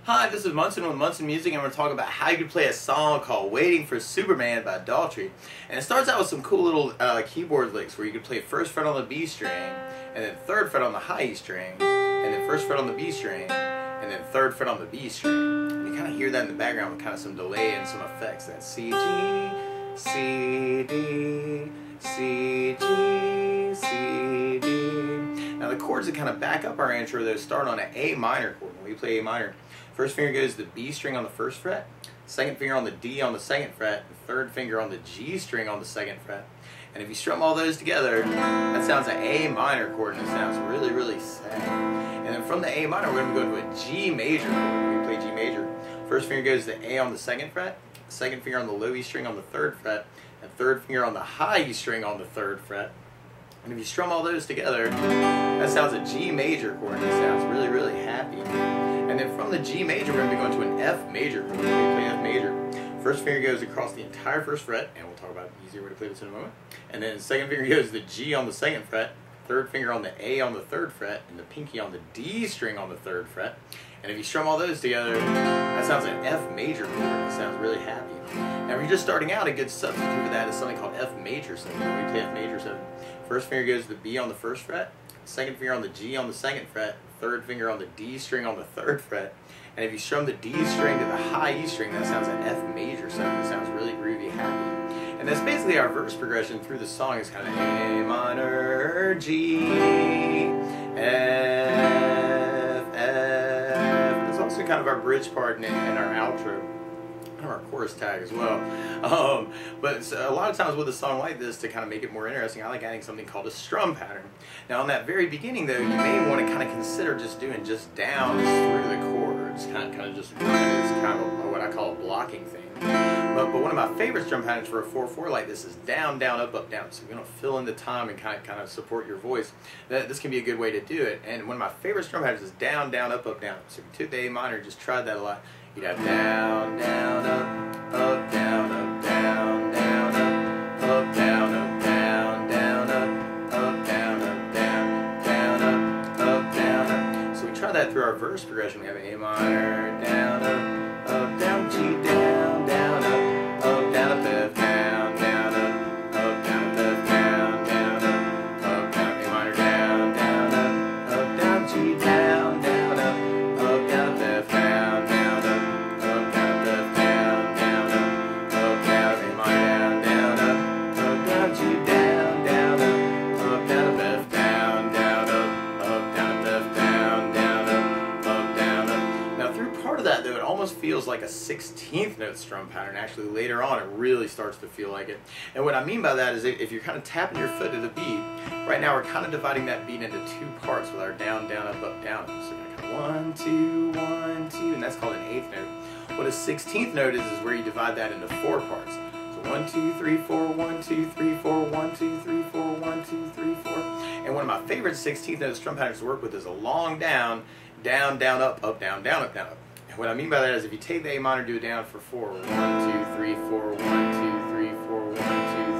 Hi, this is Munson with Munson Music, and we're going to talk about how you can play a song called Waiting for Superman by Daughtry. And it starts out with some cool little keyboard licks where you can play first fret on the B string, and then third fret on the high E string, and then first fret on the B string, and then third fret on the B string. And you kind of hear that in the background with kind of some delay and some effects. That C, G, C, D, C, G, C, D. Now the chords that kind of back up our intro, though, start on an A minor chord. When we play A minor, first finger goes to the B string on the first fret, second finger on the D on the second fret, and third finger on the G string on the second fret. And if you strum all those together, that sounds an A minor chord, and it sounds really, really sad. And then from the A minor, we're going to go to a G major chord. We play G major. First finger goes to A on the second fret, second finger on the low E string on the third fret, and third finger on the high E string on the third fret. And if you strum all those together, that sounds a G major chord, and it sounds really, really happy. And then from the G major, we're going to be going to an F major chord. We play F major. First finger goes across the entire first fret, and we'll talk about an easier way to play this in a moment. And then second finger goes to the G on the second fret, third finger on the A on the third fret, and the pinky on the D string on the third fret. And if you strum all those together, that sounds an F major chord, and it sounds really happy. Now if you're just starting out, a good substitute for that is something called F major 7. We play F major 7. First finger goes to the B on the first fret, second finger on the G on the second fret, third finger on the D string on the third fret. And if you strum the D string to the high E string, that sounds an F major 7. It sounds really groovy, happy. And that's basically our verse progression through the song. Is kind of A minor, G, F, F. It's also kind of our bridge part and our outro. Our chorus tag as well. But a lot of times with a song like this, to kind of make it more interesting, I like adding something called a strum pattern. Now on that very beginning though, you may want to kind of consider just doing just downs through the chords, kind of just running as kind of what I call a blocking thing. But one of my favorite strum patterns for a 4/4 like this is down, down, up, up, down. So you're going to fill in the time and kind of support your voice. This can be a good way to do it. And one of my favorite strum patterns is down, down, up, up, down. So if you took the A minor, just tried that a lot, you'd have down, down, up, down, up, down, down, up, down, up, down, down, up, down, up, down, down, up, down, up. So we try that through our verse progression. We have A minor, down, up, down, G, down, down, up, down, up, F, down, down, up, down, F, down, down, up, down, A minor, down, down, up, down, G, down, down, up, down, up, F, down, down, up, down, F, down, down, up, down, A minor, down, down, G, down, down, down, F, down, down, down, F, down, down, down. Now through part of that though, it almost feels like a 16th note strum pattern. Actually later on it really starts to feel like it. And what I mean by that is if you're kind of tapping your foot to the beat, right now we're kind of dividing that beat into two parts with our down, down, up, down. So you're kind of 1, 2, 1, 2, and that's called an 8th note. What a 16th note is where you divide that into 4 parts. So 1, 2, 3, 4, 1, 2, 3, 4, 1, 2, 3, 4, 1, 2, 3, 4. And one of my favorite 16th note strum patterns to work with is a long down, down, down, up, down, down, up, down, up. And what I mean by that is if you take the A minor, do it down for 4, 1, 2, 3, 4, 1, 2, 3, 4, 1, 2,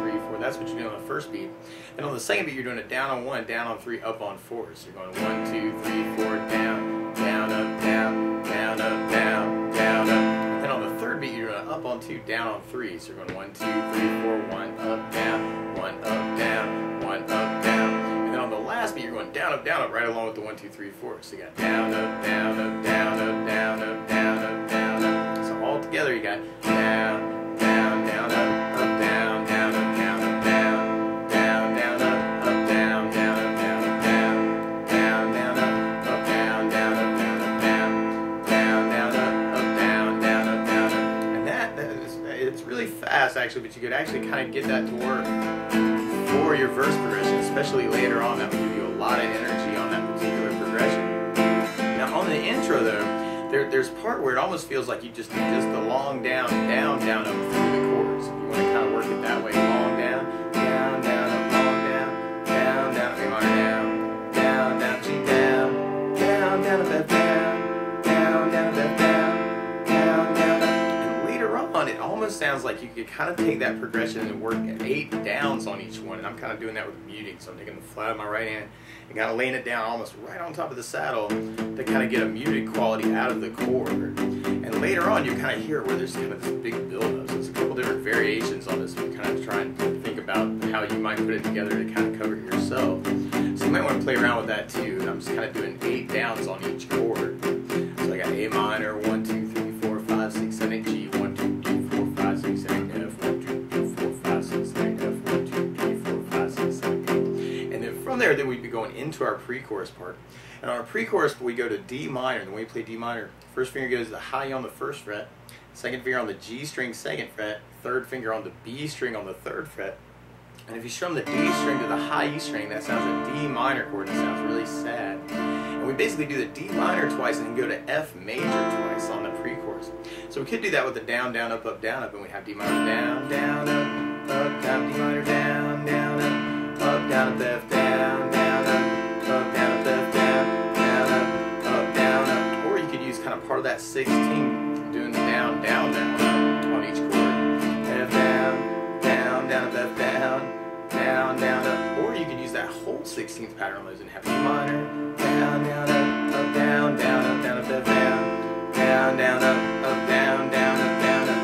3, 4. That's what you're doing on the first beat. And on the second beat, you're doing it down on 1, down on 3, up on 4. So you're going 1, 2, 3, 4, down, down, up, down, down, up, down, down, up. And on the third beat, you're doing up on 2, down on 3. So you're going 1, 2, 3, 4, 1, up, down, 1, up, down, 1, up, down. And then on the last beat, you're going down, up, right along with the 1, 2, 3, 4. So you got down, up, down, up, down, up, down, up, down, up, down, up. So all together, you got down, down, down, up, down, down, up, down, up, down, down, down, up, down, down, up, down, up, down, down, down, up, down, down, up, down, up, down, down, down, up, down, down, up, down, up. And that is, it's really fast actually, but you could actually kind of get that to work for your verse progression, especially later on. That would give you a lot of energy on that particular progression. Now on the intro though, there's a part where it almost feels like you just do just the long down, down, down, up through the chords. You want to kind of work it that way. Long down, down, down, up, long down, down, down, A minor, down, down, down, G down, down, down, up, F down, down, down, up, F down, down, down, up. And later on, it almost almost sounds like you could kind of take that progression and work at 8 downs on each one. And I'm kind of doing that with muting. So I'm taking the flat of my right hand and kind of laying it down almost right on top of the saddle to kind of get a muted quality out of the chord. And later on, you kind of hear where there's kind of this big build-up. So there's a couple different variations on this. You kind of try and think about how you might put it together to kind of cover it yourself. So you might want to play around with that too. And I'm just kind of doing 8 downs on each chord. So I got A minor, 1, 2, 3, 4, 5, 6, 7, 8, G, 1, 2, 3, 4, 5, 6, 7, 8, F, 1, 2, 3, 4, 5, 6, 7, 8, F, 1, 2, 3, 4, 5, 6, 7, 8. And then from there, then we'd be going into our pre-chorus part. And on our pre-chorus, we go to D minor. And the way we play D minor, first finger goes to the high on the first fret, second finger on the G string, second fret, third finger on the B string on the third fret. And if you strum the D string to the high E string, that sounds a D minor chord. It sounds really sad. And we basically do the D minor twice and then go to F major twice on the pre-chorus. So we could do that with the down, down, up, and we have D minor, down, down, up, down, D minor, down, down, up, down, up, F, down, down, up, down, up, F, down, down, up. Or you could use kind of part of that 16th, doing the down, down, down, on each chord. F, down, down, down, up, F, down, down, up. Or you could use that whole 16th pattern on those and have D minor, down, down, up, down, down, up, down, up, F, down, down, up, down, down, up, down, up.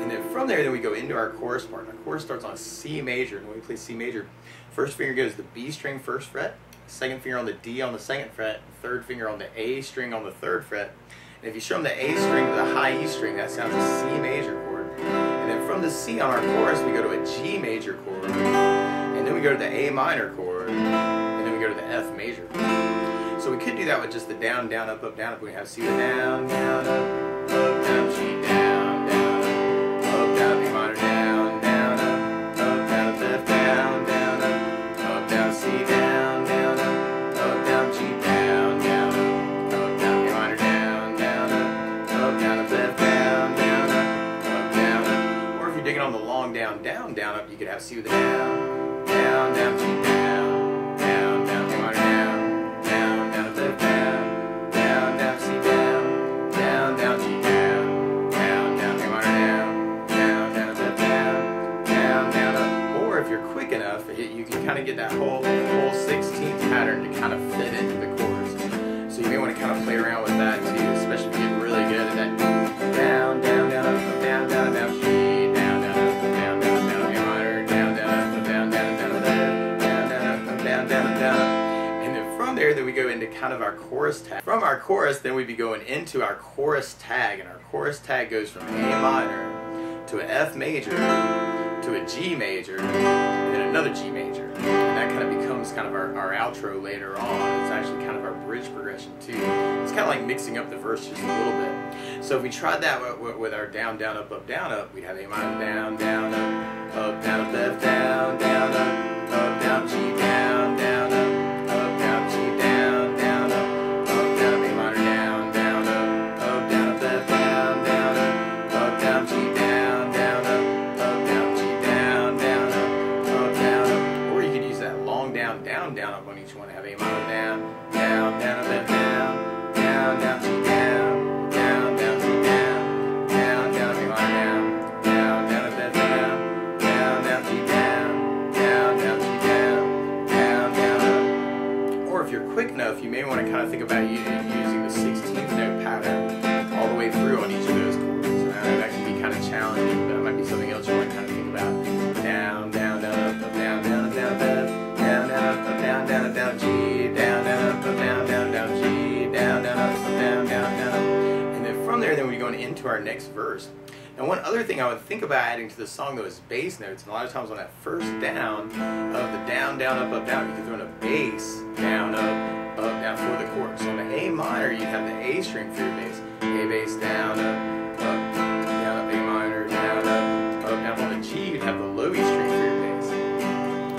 And then from there, then we go into our chorus part. Our chorus starts on C major, and when we play C major, first finger goes to the B string first fret, second finger on the D on the second fret, third finger on the A string on the third fret. And if you strum the A string to the high E string, that sounds a C major chord. And then from the C on our chorus, we go to a G major chord, and then we go to the A minor chord, and then we go to the F major. So we could do that with just the down, down, up, down, up. We have C the down, down, up, down, G, down, down, up, down, A minor, down, down, up, down, F, down, down, up, down, C, down, down, up, G, down, down, up, down, A minor, down, down, down, F, down, down, down. Or if you're digging on the long down, down, down, up, you could have C with the down, down, down, G, down, down, down, A minor, down. You can kind of get that whole 16th pattern to kind of fit into the chords. So you may want to kind of play around with that too, especially if you get really good at that down, down, down, up, down, down, down, G, down, down, up, down, down, down, A minor, down, down, up, down, down, down, down, down, up, down, down, down. And then from there, then we go into kind of our chorus tag. From our chorus, then we'd be going into our chorus tag, and our chorus tag goes from A minor to an F major to a G major, and then another G major. And that kind of becomes kind of our outro later on. It's actually kind of our bridge progression too. It's kind of like mixing up the verse just a little bit. So if we tried that with our down, down, up, we'd have A minor, down, down, up, down, up, F, down, down, up, down, G, down, down, up, down, G, down, down, up, down, A minor, down, down, up, down, up, F, down, down, up, down, G, down, down, up, down, G, down, down, up, or you could use that long down, down, down, up on each one. Have A minor, down, down, down, up, F, down, down, down, G, down, down, down, G, down, down, down, A minor, down, down, up, F, down, down, G, down, down, G, down, down, up. Or if you're quick enough, you may want to kind of think about using the 16th note pattern all the way through on each of those chords. That can be kind of challenging, but it might be something else you want to kind of think about. Down, down, down, up, down, down, up, down, F, down, down, up, down, down, up, down, G, down, down, up, down, down, down, G, down, down, up, down, down, down. And then from there, then we're going into our next verse. Now, one other thing I would think about adding to the song, though, is bass notes. And a lot of times on that first down of the down, down, up, down, you can throw in a bass, down, down for the chorus. So on the A minor, you'd have the A string for your bass. A bass, down, up, down, up, A minor, down, down. On the G, you'd have the low E string for your bass.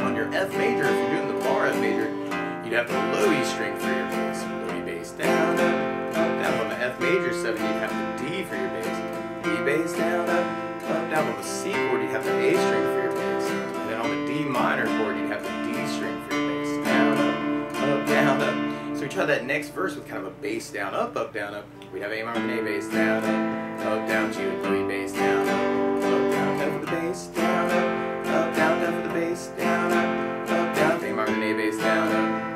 On your F major, if you're doing the bar F major, you'd have the low E string for your bass. Low E bass, down, down. On the F major 7, you'd have the D for your bass. D bass, down, down. On the C chord, you'd have the A string for your bass. And then on the D minor chord, you'd have the D string for your bass. Down, down, up. So we try that next verse with kind of a bass down, down, up. We'd have A minor and A bass, down, down, G with low E bass, down, bass, down, up, down, down for the bass, down, up, down, A minor with an A bass, down,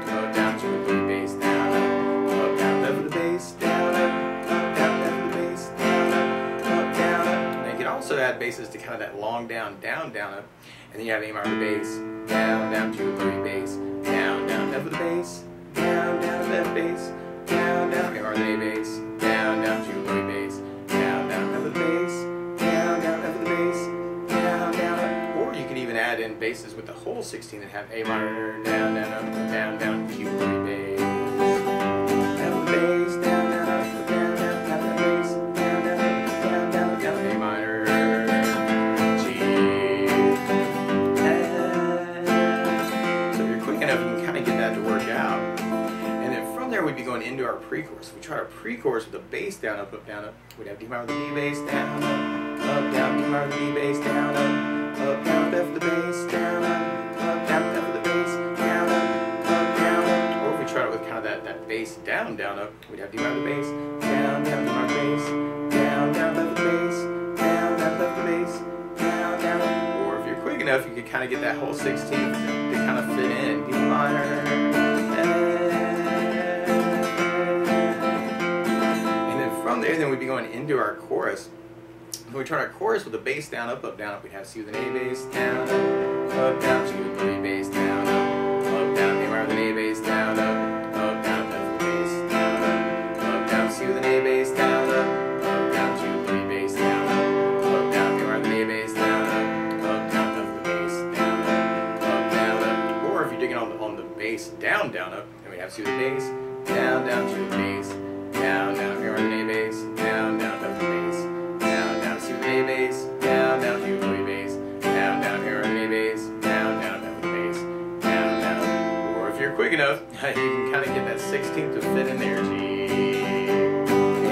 up, down, G with the bass, down, up, down, F with the bass, down, down, F with the bass, down, down. And you can also add basses to kind of that long down, down, up, and then you have A minor with the bass, down, down, G with the bass, down, F with the bass, down, F bass, down, A minor with the A bass, down, G with the bass, down, F with the bass, down, F with the bass, down. Or you can even add in basses with the whole 16 that have A minor, down, up, down, G with the bass, F with the bass, down, up, down, F with the bass, down, A minor, G, F. So if you're quick enough, you can kind of get that to work out. And then from there, we'd be going into our pre-chorus. If we try our pre-chorus with the bass down, up, we'd have D minor with the D bass, down, up, down, D minor with the D bass, down, up, down, F with the bass, down, up, down, F with the bass, down, down. Or if we try it with kind of that bass down, up, we'd have D minor with the bass, down, D minor with the bass, down, F with the bass, down, F with the bass, down. Or if you're quick enough, you could kind of get that whole 16th to kind of fit in. D minor, from there, then we'd be going into our chorus. When we turn our chorus with the bass down, up, we'd have C with an A bass, down, down, G with the A bass, down, down, A minor with an A bass, down, down, F with the bass, down, down, C with an A bass, down, down, G with the A bass, down, down, A minor with an A bass, down, down, F with the bass, down, or if you're digging on the bass down, up, then we have C with the bass, down, G with the bass, down, A minor with an A bass, down, F with the bass, down, C with an A bass, down, G with the A bass, down, A minor with an A bass, down, F with the bass, down. Or if you're quick enough, you can kind of get that 16th to fit in there. G, A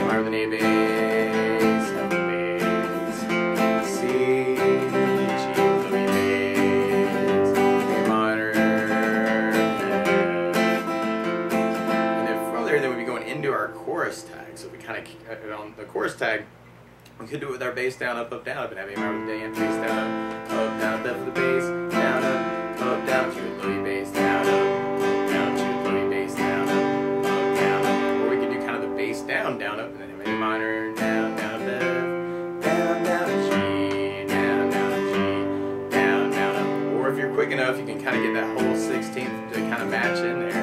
minor with an A bass, F with the bass, C, G with the bass, A minor, and then from there, then we'd be going into our chorus tag. So if we kind of on the chorus tag, we could do it with our bass down, up, and have A minor with the bass down, down, F with the bass, down, down, G with the bass, down, down, G with the bass, down, down. Or we could do kind of the bass down, up, and then have A minor, down, F, down, G, down, G, down. Or if you're quick enough, you can kind of get that whole 16th to kind of match in there.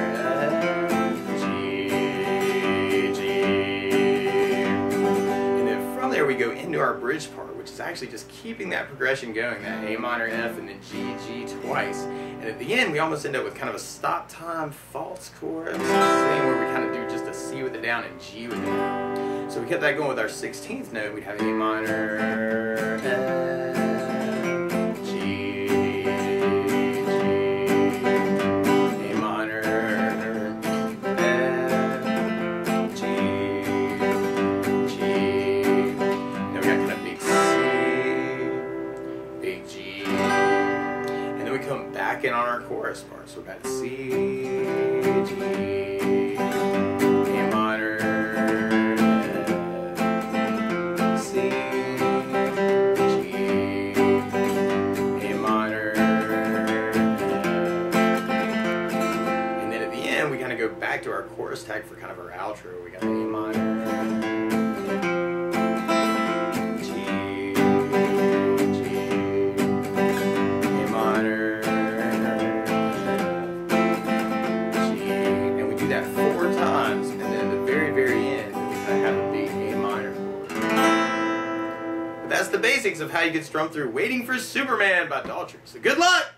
There we go into our bridge part, which is actually just keeping that progression going, that A minor, F, and then G, G twice. And at the end, we almost end up with kind of a stop time false chorus thing where we kind of do just a C with it down and G with it down. So we kept that going with our 16th note. We'd have A minor, F, G, A minor, F, G, come back in on our chorus part. So we've got C, G, A minor, F, C, G, A minor, and then at the end we kind of go back to our chorus tag for kind of our outro. We got A minor, That's the basics of how you get strummed through Waiting for Superman by Daughtry. So good luck!